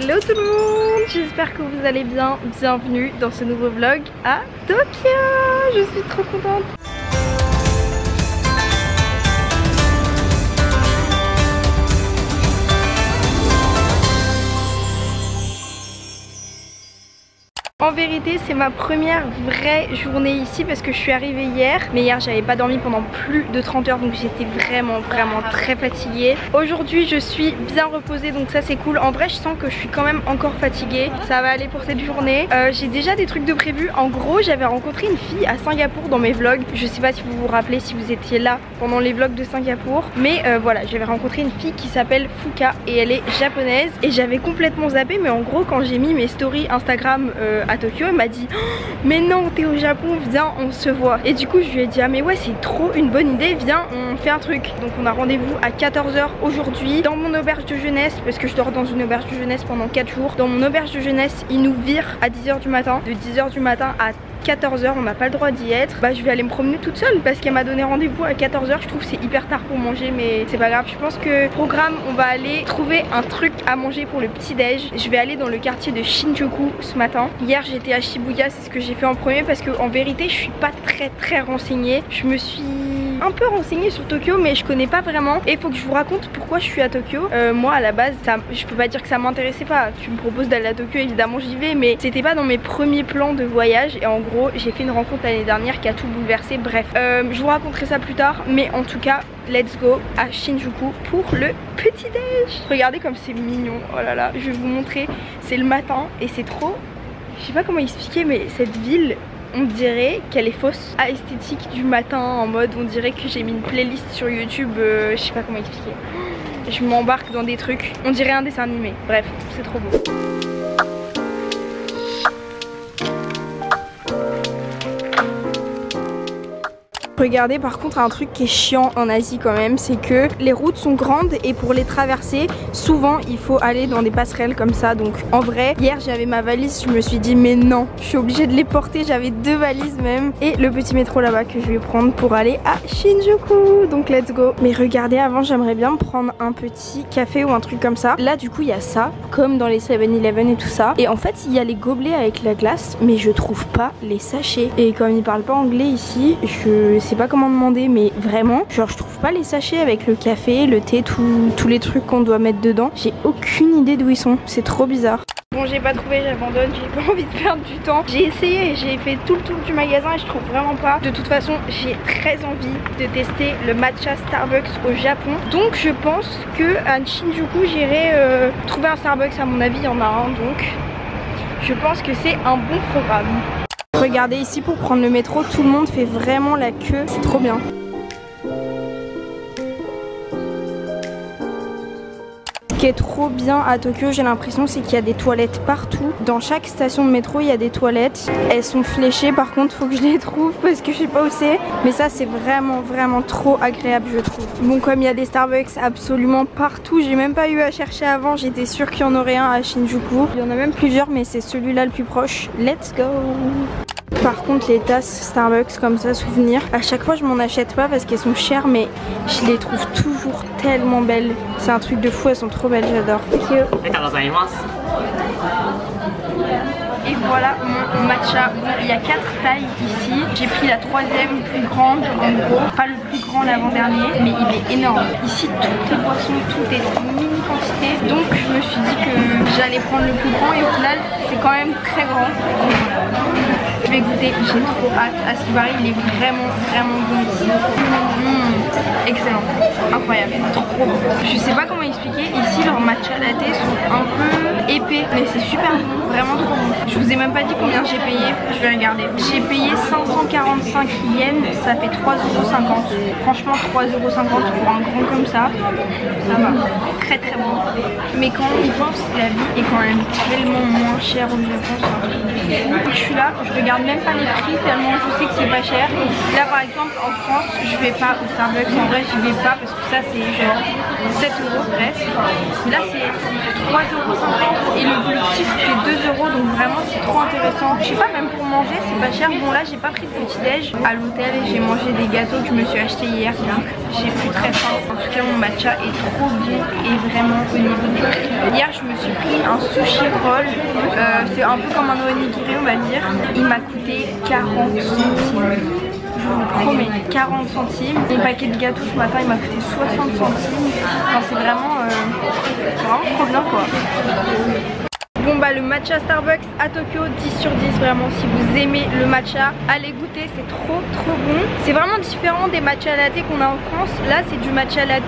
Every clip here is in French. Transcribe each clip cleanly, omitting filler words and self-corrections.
Hello tout le monde, j'espère que vous allez bien. Bienvenue dans ce nouveau vlog à Tokyo. Je suis trop contente. En vérité c'est ma première vraie journée ici parce que je suis arrivée hier. Mais hier j'avais pas dormi pendant plus de 30 heures donc j'étais vraiment très fatiguée. Aujourd'hui je suis bien reposée donc ça c'est cool. En vrai je sens que je suis quand même encore fatiguée. Ça va aller pour cette journée. J'ai déjà des trucs de prévu. En gros j'avais rencontré une fille à Singapour dans mes vlogs. Je sais pas si vous vous rappelez, si vous étiez là pendant les vlogs de Singapour. Mais voilà, j'avais rencontré une fille qui s'appelle Fuka et elle est japonaise. Et j'avais complètement zappé, mais en gros quand j'ai mis mes stories Instagram à Tokyo, elle m'a dit oh, mais non t'es au Japon, viens on se voit. Et du coup je lui ai dit ah mais ouais c'est trop une bonne idée, viens on fait un truc. Donc on a rendez-vous à 14 h aujourd'hui dans mon auberge de jeunesse parce que je dors dans une auberge de jeunesse pendant 4 jours. Dans mon auberge de jeunesse ils nous virent à 10 h du matin. De 10 h du matin à 14 h on n'a pas le droit d'y être. Bah je vais aller me promener toute seule parce qu'elle m'a donné rendez-vous à 14 h. Je trouve que c'est hyper tard pour manger mais c'est pas grave. Je pense que programme on va aller trouver un truc à manger pour le petit déj. Je vais aller dans le quartier de Shinjuku ce matin. Hier j'étais à Shibuya, c'est ce que j'ai fait en premier parce que en vérité je suis pas très renseignée. Je me suis un peu renseignée sur Tokyo mais je connais pas vraiment. Et il faut que je vous raconte pourquoi je suis à Tokyo. Moi à la base je peux pas dire que ça m'intéressait pas. Tu me proposes d'aller à Tokyo, évidemment j'y vais, mais c'était pas dans mes premiers plans de voyage. Et en gros j'ai fait une rencontre l'année dernière qui a tout bouleversé. Bref je vous raconterai ça plus tard. Mais en tout cas let's go à Shinjuku pour le petit déj. Regardez comme c'est mignon. Oh là là, je vais vous montrer. C'est le matin et c'est trop, je sais pas comment expliquer, mais cette ville on dirait qu'elle est fausse à esthétique du matin, en mode on dirait que j'ai mis une playlist sur YouTube, je sais pas comment expliquer. Je m'embarque dans des trucs, on dirait un dessin animé. Bref, c'est trop beau. Regardez par contre un truc qui est chiant en Asie quand même, c'est que les routes sont grandes et pour les traverser souvent il faut aller dans des passerelles comme ça. Donc en vrai hier j'avais ma valise, je me suis dit mais non je suis obligée de les porter, j'avais 2 valises même. Et le petit métro là-bas que je vais prendre pour aller à Shinjuku. Donc let's go. Mais regardez, avant j'aimerais bien me prendre un petit café ou un truc comme ça. Là du coup il y a ça comme dans les 7-Eleven et tout ça. Et en fait il y a les gobelets avec la glace mais je trouve pas les sachets. Et comme ils parlent pas anglais ici, je sais pas comment demander, mais vraiment genre je trouve pas les sachets avec le café, le thé, tous les trucs qu'on doit mettre dedans. J'ai aucune idée d'où ils sont, c'est trop bizarre. Bon j'ai pas trouvé, j'abandonne, j'ai pas envie de perdre du temps. J'ai essayé, j'ai fait tout le tour du magasin et je trouve vraiment pas. De toute façon j'ai très envie de tester le matcha Starbucks au Japon. Donc je pense que à Shinjuku j'irai trouver un Starbucks, à mon avis il y en a un, donc je pense que c'est un bon programme. Regardez ici pour prendre le métro, tout le monde fait vraiment la queue, c'est trop bien. Ce qui est trop bien à Tokyo, j'ai l'impression, c'est qu'il y a des toilettes partout. Dans chaque station de métro il y a des toilettes. Elles sont fléchées, par contre faut que je les trouve parce que je sais pas où c'est. Mais ça c'est vraiment trop agréable je trouve. Bon, comme il y a des Starbucks absolument partout, j'ai même pas eu à chercher avant, j'étais sûre qu'il y en aurait un à Shinjuku. Il y en a même plusieurs mais c'est celui-là le plus proche. Let's go. Par contre les tasses Starbucks comme ça, souvenir, à chaque fois je m'en achète pas parce qu'elles sont chères mais je les trouve toujours tellement belles. C'est un truc de fou, elles sont trop belles, j'adore. Et voilà mon matcha. Bon, il y a 4 tailles ici. J'ai pris la 3e plus grande en gros. Pas le plus grand l'avant-dernier, mais il est énorme. Ici toutes les boissons, tout est en mini quantité. Donc je me suis dit que j'allais prendre le plus grand et au final c'est quand même très grand. Je vais goûter, j'ai trop hâte. À ce qui paraît il est vraiment bon ici. Excellent, incroyable, trop bon. Je sais pas comment expliquer, ici leurs matcha latte sont un peu épais mais c'est super bon, vraiment trop bon. Je vous ai même pas dit combien j'ai payé, je vais regarder. J'ai payé 545 yens, ça fait 3,50 €. Franchement 3,50 € pour un grand comme ça va. Très bon. Mais quand on y pense, la vie est quand même tellement moins chère au Japon, c'est un truc de fou. Je suis là, je regarde même pas les prix tellement je sais que c'est pas cher. Là par exemple en France, je vais pas au Starbucks, en vrai j'y vais pas parce que ça c'est genre 7 € presque. Mais là c'est 3,50 € et le plus petit c'était 2 €. donc vraiment c'est trop intéressant. Je sais pas, même pour manger c'est pas cher. Bon là j'ai pas pris de petit déj à l'hôtel et j'ai mangé des gâteaux que je me suis acheté hier, donc j'ai plus très faim. En tout cas mon matcha est trop bon et vraiment au niveau du prix. Hier je me suis pris un sushi roll, c'est un peu comme un onigiri on va dire. Il m'a coûté 40 centimes. Je vous promets, 40 centimes. Mon paquet de gâteaux ce matin il m'a coûté 60 centimes. Enfin, c'est vraiment trop bien quoi. Bon bah le matcha Starbucks à Tokyo 10 sur 10 vraiment. Si vous aimez le matcha, allez goûter, c'est trop bon. C'est vraiment différent des matcha latte qu'on a en France. Là c'est du matcha latte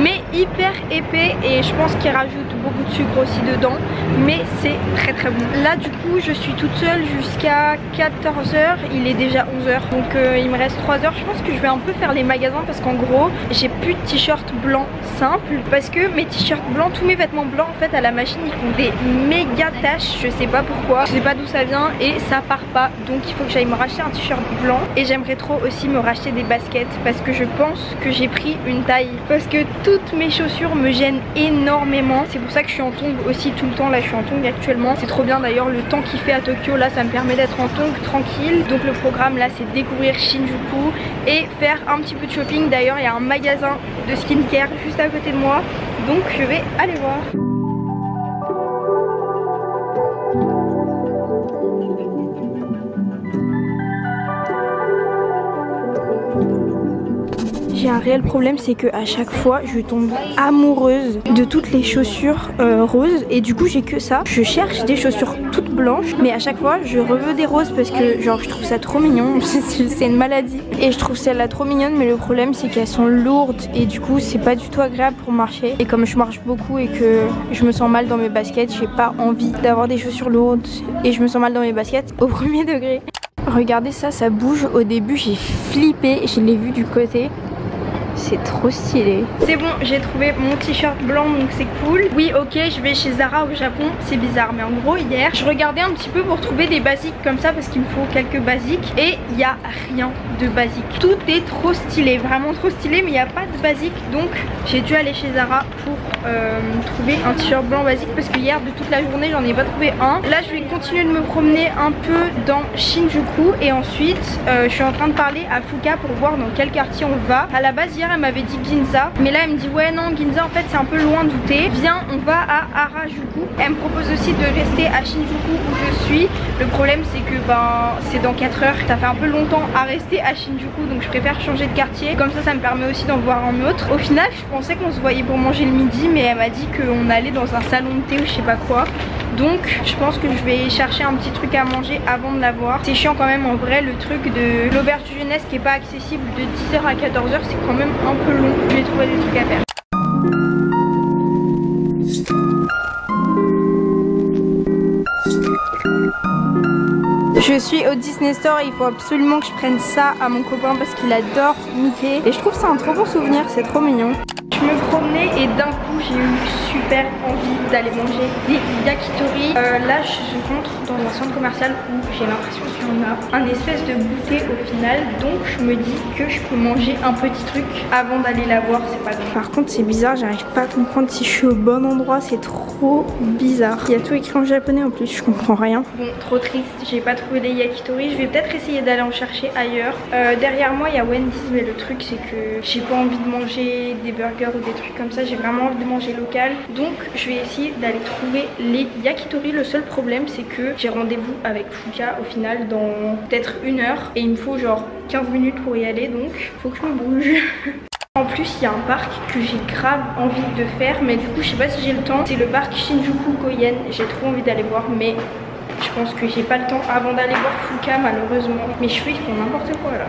mais hyper épais et je pense qu'ils rajoutent beaucoup de sucre aussi dedans, mais c'est très bon. Là du coup je suis toute seule jusqu'à 14 h, il est déjà 11 h donc il me reste 3 heures. Je pense que je vais un peu faire les magasins parce qu'en gros j'ai plus de t-shirt blanc simple parce que mes t-shirts blancs, tous mes vêtements blancs en fait à la machine ils font des méga taches, je sais pas pourquoi, je sais pas d'où ça vient et ça part pas, donc il faut que j'aille me racheter un t-shirt blanc et j'aimerais trop aussi me racheter des baskets parce que je pense que j'ai pris une taille parce que toutes mes chaussures me gênent énormément. C'est pour ça que je suis en tongs aussi tout le temps. Là je suis en tongs actuellement, c'est trop bien d'ailleurs le temps qu'il fait à Tokyo, là ça me permet d'être en tongs tranquille. Donc le programme là c'est découvrir Shinjuku et faire un petit peu de shopping. D'ailleurs il y a un magasin de skincare juste à côté de moi, donc je vais aller voir. J'ai un réel problème, c'est que à chaque fois je tombe amoureuse de toutes les chaussures roses et du coup j'ai que ça. Je cherche des chaussures toutes blanches mais à chaque fois je reveux des roses parce que genre je trouve ça trop mignon. C'est une maladie et je trouve celle-là trop mignonne, mais le problème c'est qu'elles sont lourdes et du coup c'est pas du tout agréable pour marcher. Et comme je marche beaucoup et que je me sens mal dans mes baskets, j'ai pas envie d'avoir des chaussures lourdes et je me sens mal dans mes baskets au premier degré. Regardez ça, ça bouge. Au début j'ai flippé, je l'ai vu du côté. C'est trop stylé. C'est bon, j'ai trouvé mon t-shirt blanc donc c'est cool. Oui ok, je vais chez Zara au Japon, c'est bizarre mais en gros hier je regardais un petit peu pour trouver des basiques comme ça parce qu'il me faut quelques basiques et il n'y a rien de basique. Tout est trop stylé, vraiment trop stylé, mais il n'y a pas de basique, donc j'ai dû aller chez Zara pour trouver un t-shirt blanc basique parce que hier de toute la journée j'en ai pas trouvé un. Là je vais continuer de me promener un peu dans Shinjuku et ensuite je suis en train de parler à Fuka pour voir dans quel quartier on va. À la base hier elle m'avait dit Ginza, mais là elle me dit ouais non Ginza en fait c'est un peu loin d'où t'es, viens on va à Harajuku. Elle me propose aussi de rester à Shinjuku où je suis. Le problème c'est que c'est dans 4 heures, ça fait un peu longtemps à rester à Shinjuku donc je préfère changer de quartier, comme ça me permet aussi d'en voir un autre. Au final je pensais qu'on se voyait pour manger le midi mais elle m'a dit qu'on allait dans un salon de thé ou je sais pas quoi, donc je pense que je vais chercher un petit truc à manger avant de la voir. C'est chiant quand même en vrai, le truc de l'auberge de jeunesse qui est pas accessible de 10 h à 14 h, c'est quand même un peu long. Je vais trouver des trucs à faire. Je suis au Disney Store et il faut absolument que je prenne ça à mon copain parce qu'il adore Mickey et je trouve ça un trop bon souvenir, c'est trop mignon. Je me promenais et d'un coup j'ai eu super envie d'aller manger des yakitori. Là je rentre dans un centre commercial où j'ai l'impression qu'il y en a un espèce de goûter au final, donc je me dis que je peux manger un petit truc avant d'aller la voir, c'est pas grave. Par contre c'est bizarre, j'arrive pas à comprendre si je suis au bon endroit, c'est trop bizarre. Il y a tout écrit en japonais en plus, je comprends rien. Bon, trop triste, j'ai pas trouvé les yakitori, je vais peut-être essayer d'aller en chercher ailleurs. Derrière moi il y a Wendy's, mais le truc c'est que j'ai pas envie de manger des burgers ou des trucs comme ça, j'ai vraiment envie de manger local, donc je vais essayer d'aller trouver les yakitori. Le seul problème c'est que j'ai rendez-vous avec Fuka au final dans peut-être 1 heure et il me faut genre 15 minutes pour y aller, donc faut que je me bouge. En plus il y a un parc que j'ai grave envie de faire mais du coup je sais pas si j'ai le temps, c'est le parc Shinjuku Koen, j'ai trop envie d'aller voir mais je pense que j'ai pas le temps avant d'aller voir Fuka malheureusement. Mes cheveux ils font n'importe quoi là.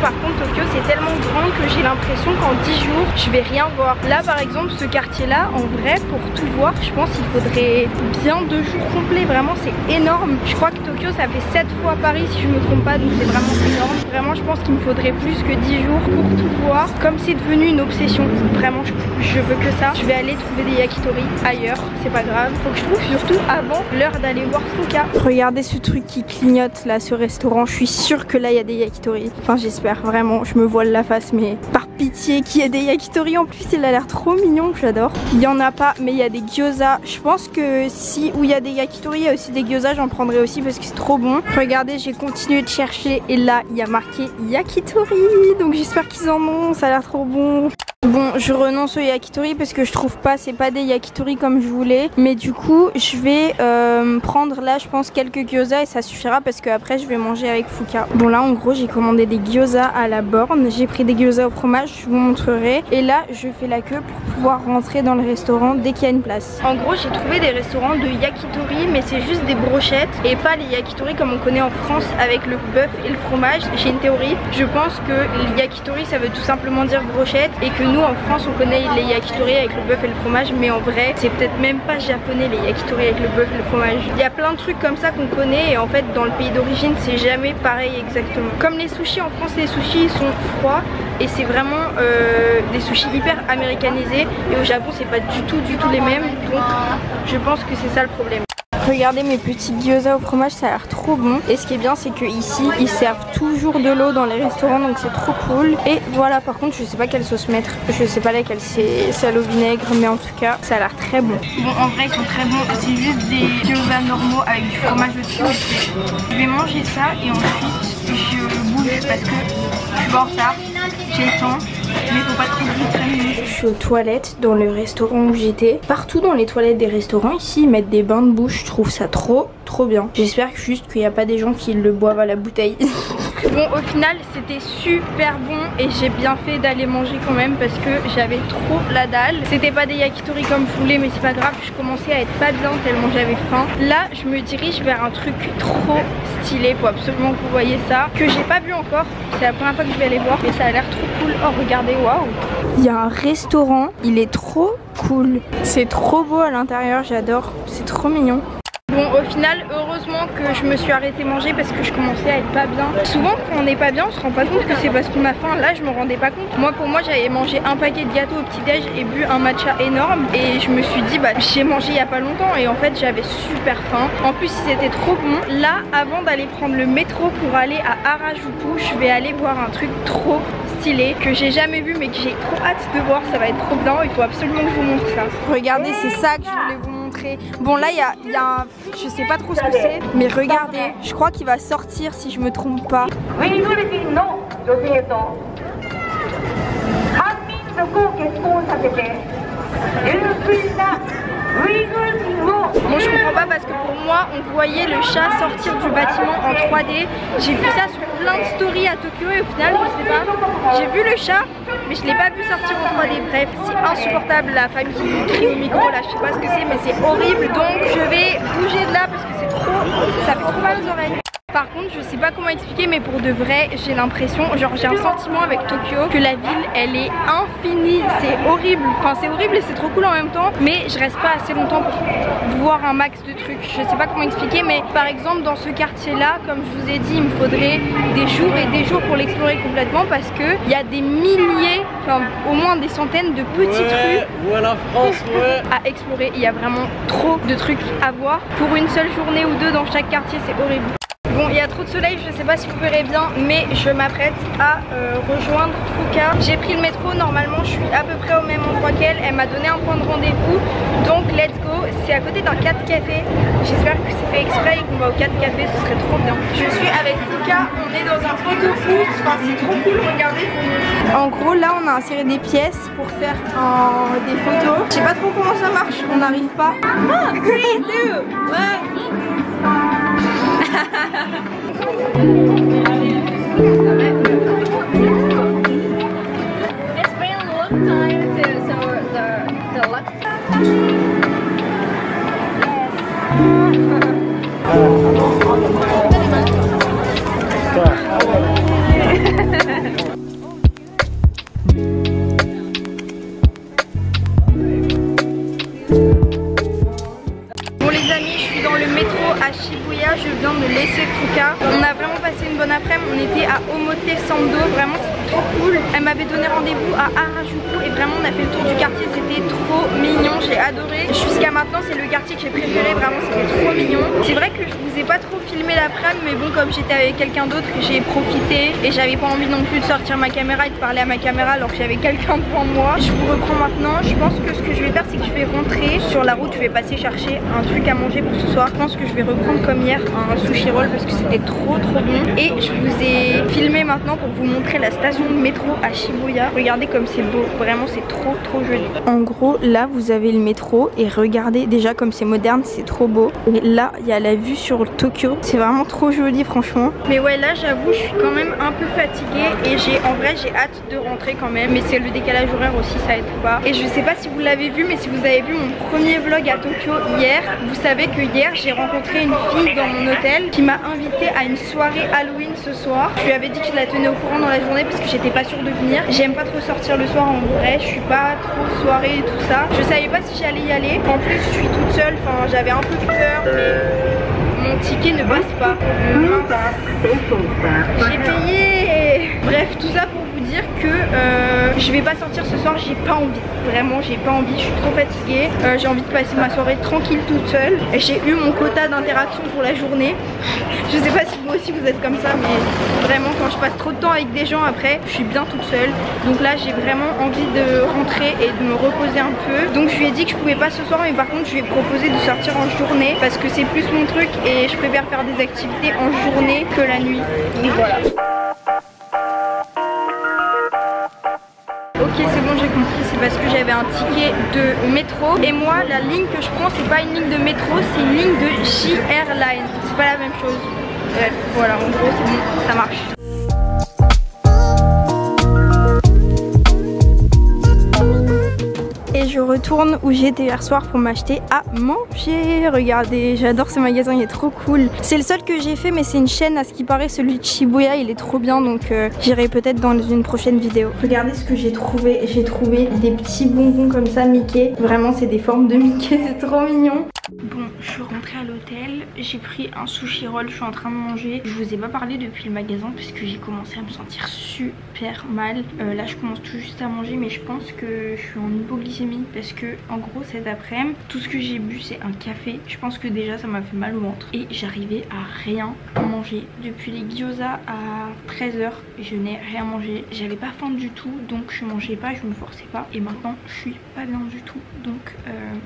Par contre Tokyo c'est tellement grand que j'ai l'impression qu'en 10 jours je vais rien voir. Là par exemple ce quartier là, en vrai pour tout voir je pense qu'il faudrait bien 2 jours complets, vraiment c'est énorme. Je crois que Tokyo ça fait 7 fois Paris si je me trompe pas, donc c'est vraiment énorme. Vraiment je pense qu'il me faudrait plus que 10 jours pour tout voir. Comme c'est devenu une obsession, vraiment je veux que ça. Je vais aller trouver des yakitori ailleurs, c'est pas grave. Faut que je trouve surtout avant l'heure d'aller voir Fuka. Regardez ce truc qui clignote là, ce restaurant, je suis sûre que là il y a des yakitori. Enfin j'espère vraiment, je me voile la face, mais par pitié qu'il y ait des yakitori. En plus il a l'air trop mignon, j'adore. Il y en a pas, mais il y a des gyoza. Je pense que si où il y a des yakitori, il y a aussi des gyoza, j'en prendrai aussi parce que c'est trop bon. Regardez, j'ai continué de chercher et là il y a marqué yakitori, donc j'espère qu'ils en ont, ça a l'air trop bon. Bon, je renonce au yakitori parce que je trouve pas, c'est pas des yakitori comme je voulais. Mais du coup, je vais prendre là, je pense, quelques gyoza et ça suffira parce que après je vais manger avec Fuka. Bon là, en gros, j'ai commandé des gyoza à la borne. J'ai pris des gyoza au fromage, je vous montrerai. Et là, je fais la queue pour pouvoir rentrer dans le restaurant dès qu'il y a une place. En gros, j'ai trouvé des restaurants de yakitori, mais c'est juste des brochettes et pas les yakitori comme on connaît en France avec le bœuf et le fromage. J'ai une théorie. Je pense que le yakitori, ça veut tout simplement dire brochette et que nous en France on connaît les yakitori avec le bœuf et le fromage, mais en vrai c'est peut-être même pas japonais les yakitori avec le bœuf et le fromage. Il y a plein de trucs comme ça qu'on connaît et en fait dans le pays d'origine c'est jamais pareil exactement. Comme les sushis en France, les sushis sont froids et c'est vraiment des sushis hyper américanisés et au Japon c'est pas du tout les mêmes, donc je pense que c'est ça le problème. Regardez mes petits gyoza au fromage, ça a l'air trop bon. Et ce qui est bien, c'est que ici ils servent toujours de l'eau dans les restaurants, donc c'est trop cool. Et voilà, par contre je sais pas quelle sauce mettre, je sais pas laquelle, c'est celle au vinaigre, mais en tout cas ça a l'air très bon. Bon, en vrai ils sont très bons, c'est juste des gyoza normaux avec du fromage au-dessus. Je vais manger ça et ensuite je bouge parce que je suis en retard, j'ai le temps. Mais faut pas trop vite traîner. Je suis aux toilettes dans le restaurant où j'étais. Partout dans les toilettes des restaurants ici ils mettent des bains de bouche. Je trouve ça trop bien. J'espère juste qu'il n'y a pas des gens qui le boivent à la bouteille. Bon, au final c'était super bon et j'ai bien fait d'aller manger quand même parce que j'avais trop la dalle. C'était pas des yakitori comme je voulais, mais c'est pas grave, je commençais à être pas bien tellement j'avais faim. Là je me dirige vers un truc trop stylé, faut absolument que vous voyez ça, que j'ai pas vu encore. C'est la première fois que je vais aller voir et ça a l'air trop cool. Oh regardez, waouh, il y a un restaurant, il est trop cool, c'est trop beau à l'intérieur, j'adore, c'est trop mignon. Bon, au final, heureusement que je me suis arrêtée manger parce que je commençais à être pas bien. Souvent, quand on n'est pas bien, on se rend pas compte que c'est parce qu'on a faim. Là, je me rendais pas compte. Moi, pour moi, j'avais mangé un paquet de gâteaux au petit-déj et bu un matcha énorme. Et je me suis dit, bah, j'ai mangé il y a pas longtemps. Et en fait, j'avais super faim. En plus, c'était trop bon. Là, avant d'aller prendre le métro pour aller à Harajuku, je vais aller voir un truc trop stylé que j'ai jamais vu, mais que j'ai trop hâte de voir. Ça va être trop bien. Il faut absolument que je vous montre ça. Regardez, c'est ça que je voulais vous montrer. Bon, là, il y a un... Je sais pas trop ce que c'est, mais regardez, je crois qu'il va sortir si je me trompe pas. Bon, je comprends pas parce que pour moi on voyait le chat sortir du bâtiment en 3D. J'ai vu ça sur plein de stories à Tokyo et au final je sais pas, j'ai vu le chat mais je l'ai pas vu sortir en 3D. Bref, c'est insupportable la femme qui crie au micro là, je sais pas ce que c'est mais c'est horrible. Donc je vais bouger de là parce que c'est trop, ça fait trop mal aux oreilles. Par contre, je sais pas comment expliquer, mais pour de vrai, j'ai l'impression, genre j'ai un sentiment avec Tokyo que la ville, elle est infinie. C'est horrible, enfin c'est horrible et c'est trop cool en même temps, mais je reste pas assez longtemps pour voir un max de trucs. Je sais pas comment expliquer, mais par exemple dans ce quartier-là, comme je vous ai dit, il me faudrait des jours et des jours pour l'explorer complètement parce que il y a des milliers, enfin au moins des centaines de petites rues à explorer. Il y a vraiment trop de trucs à voir. Pour une seule journée ou deux dans chaque quartier, c'est horrible. Bon, il y a trop de soleil, je sais pas si vous verrez bien, mais je m'apprête à rejoindre Fuka. J'ai pris le métro, normalement je suis à peu près au même endroit qu'elle. Elle m'a donné un point de rendez-vous, donc let's go. C'est à côté d'un 4 café. J'espère que c'est fait exprès et qu'on va au 4 café, ce serait trop bien. Je suis avec Fuka, on est dans un photo booth, enfin c'est trop cool, regardez. En gros là on a inséré des pièces pour faire des photos. Je sais pas trop comment ça marche, on n'arrive pas. Oh, 3, 2, 1. It's been a long time since the last. Bon les amis, je suis dans le métro à Shibuya, je viens de laisser Fuka. On a vraiment passé une bonne après-midi, on était à Omotesando, vraiment c'était trop cool. Elle m'avait donné rendez-vous à Harajuku et vraiment on a fait le tour du quartier, c'était trop mignon, j'ai adoré. Jusqu'à maintenant c'est le quartier que j'ai préféré, vraiment c'était trop mignon. C'est vrai que je vous ai pas trop filmé l'après-midi, mais bon, comme j'étais avec quelqu'un d'autre, j'ai profité et j'avais pas envie non plus de sortir ma caméra et de parler à ma caméra alors que j'avais quelqu'un devant moi. Je vous reprends maintenant. Je pense que ce que je vais faire, c'est que je vais rentrer sur la route, je vais passer chercher un truc à manger pour ce soir. Je pense que je vais reprendre comme hier un sushi roll parce que c'était trop bon. Et je vous ai filmé maintenant pour vous montrer la station de métro à Shibuya. Regardez comme c'est beau, vraiment c'est trop joli. En gros là vous avez le métro et regardez déjà comme c'est moderne, c'est trop beau. Et là il y a la vue sur Tokyo, c'est vraiment trop joli franchement. Mais ouais, là j'avoue je suis quand même un peu fatiguée et en vrai j'ai hâte de rentrer quand même. Mais c'est le décalage horaire aussi, ça aide pas. Et je sais pas si vous l'avez vu, mais si vous avez vu mon premier vlog à Tokyo hier, vous savez que hier j'ai rencontré une fille dans mon hôtel qui m'a invité à une soirée Halloween ce soir. Je lui avais dit que je la tenais au courant dans la journée parce que j'étais pas sûre de venir. J'aime pas trop sortir le soir en vrai, je suis pas trop soirée et tout ça. Je savais pas si j'allais y aller. En plus je suis toute seule, enfin j'avais un peu peur mais mon ticket ne passe pas. J'ai payé. Bref, tout ça pour vous dire que je vais pas sortir ce soir, j'ai pas envie. Vraiment j'ai pas envie, je suis trop fatiguée. J'ai envie de passer ma soirée tranquille toute seule. Et j'ai eu mon quota d'interaction pour la journée. Je sais pas si vous aussi vous êtes comme ça, mais vraiment quand je passe trop de temps avec des gens après, je suis bien toute seule. Donc là j'ai vraiment envie de rentrer et de me reposer un peu. Donc je lui ai dit que je pouvais pas ce soir, mais par contre je lui ai proposé de sortir en journée parce que c'est plus mon truc et je préfère faire des activités en journée que la nuit. Donc voilà. Ok, c'est bon, j'ai compris, c'est parce que j'avais un ticket de métro. Et moi, la ligne que je prends, c'est pas une ligne de métro, c'est une ligne de J-Airline. C'est pas la même chose. Bref, voilà, en gros, c'est bon, ça marche. Et je retourne où j'étais hier soir pour m'acheter à manger. Regardez, j'adore ce magasin, il est trop cool. C'est le seul que j'ai fait, mais c'est une chaîne à ce qui paraît. Celui de Shibuya, il est trop bien, donc j'irai peut-être dans une prochaine vidéo. Regardez ce que j'ai trouvé. J'ai trouvé des petits bonbons comme ça Mickey. Vraiment c'est des formes de Mickey, c'est trop mignon. Bon, je suis rentrée à l'hôtel, j'ai pris un sushi roll, je suis en train de manger. Je vous ai pas parlé depuis le magasin parce que j'ai commencé à me sentir super mal. Là je commence tout juste à manger, mais je pense que je suis en hypoglycémie parce que en gros cet après-midi, tout ce que j'ai bu c'est un café. Je pense que déjà ça m'a fait mal au ventre et j'arrivais à rien manger. Depuis les gyoza à 13 h, je n'ai rien mangé. J'avais pas faim du tout, donc je mangeais pas, je me forçais pas. Et maintenant je suis pas bien du tout, donc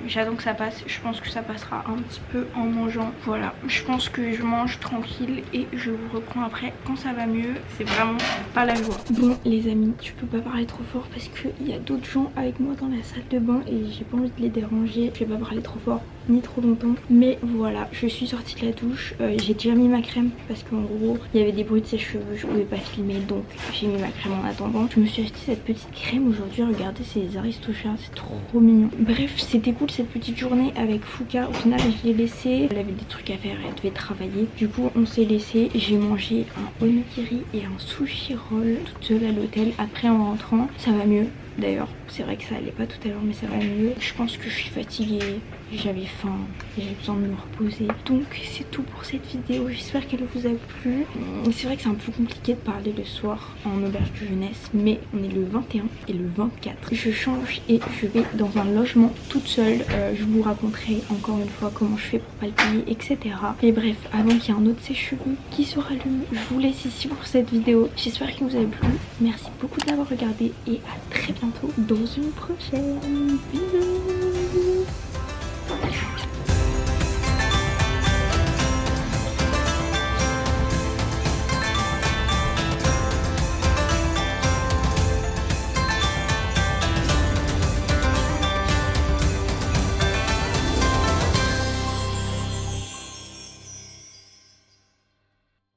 j'attends que ça passe. Je pense que ça passera un petit peu en mangeant. Voilà, je pense que je mange tranquille et je vous reprends après quand ça va mieux. C'est vraiment pas la joie. Bon les amis, je peux pas parler trop fort parce qu'il y a d'autres gens avec moi dans la salle de bain et j'ai pas envie de les déranger. Je vais pas parler trop fort ni trop longtemps, mais voilà, je suis sortie de la douche. J'ai déjà mis ma crème parce qu'en gros il y avait des bruits de sèche-cheveux, je pouvais pas filmer, donc j'ai mis ma crème en attendant. Je me suis acheté cette petite crème aujourd'hui, regardez, c'est les Aristochats, c'est trop mignon. Bref, c'était cool cette petite journée avec Fuka. Au final je l'ai laissé, elle avait des trucs à faire, elle devait travailler, du coup on s'est laissé. J'ai mangé un onigiri et un sushi roll toute seule à l'hôtel. Après en rentrant ça va mieux. D'ailleurs, c'est vrai que ça allait pas tout à l'heure, mais ça va mieux. Je pense que je suis fatiguée, j'avais faim, j'ai besoin de me reposer. Donc c'est tout pour cette vidéo, j'espère qu'elle vous a plu. C'est vrai que c'est un peu compliqué de parler le soir en auberge de jeunesse, mais on est le 21 et le 24. Je change et je vais dans un logement toute seule. Je vous raconterai encore une fois comment je fais pour pas le payer, etc. Et bref, avant qu'il y ait un autre sèche-cheveux qui se rallume, je vous laisse ici pour cette vidéo. J'espère qu'elle vous a plu. Merci beaucoup de l'avoir regardé et à très bientôt dans une prochaine. Bisous.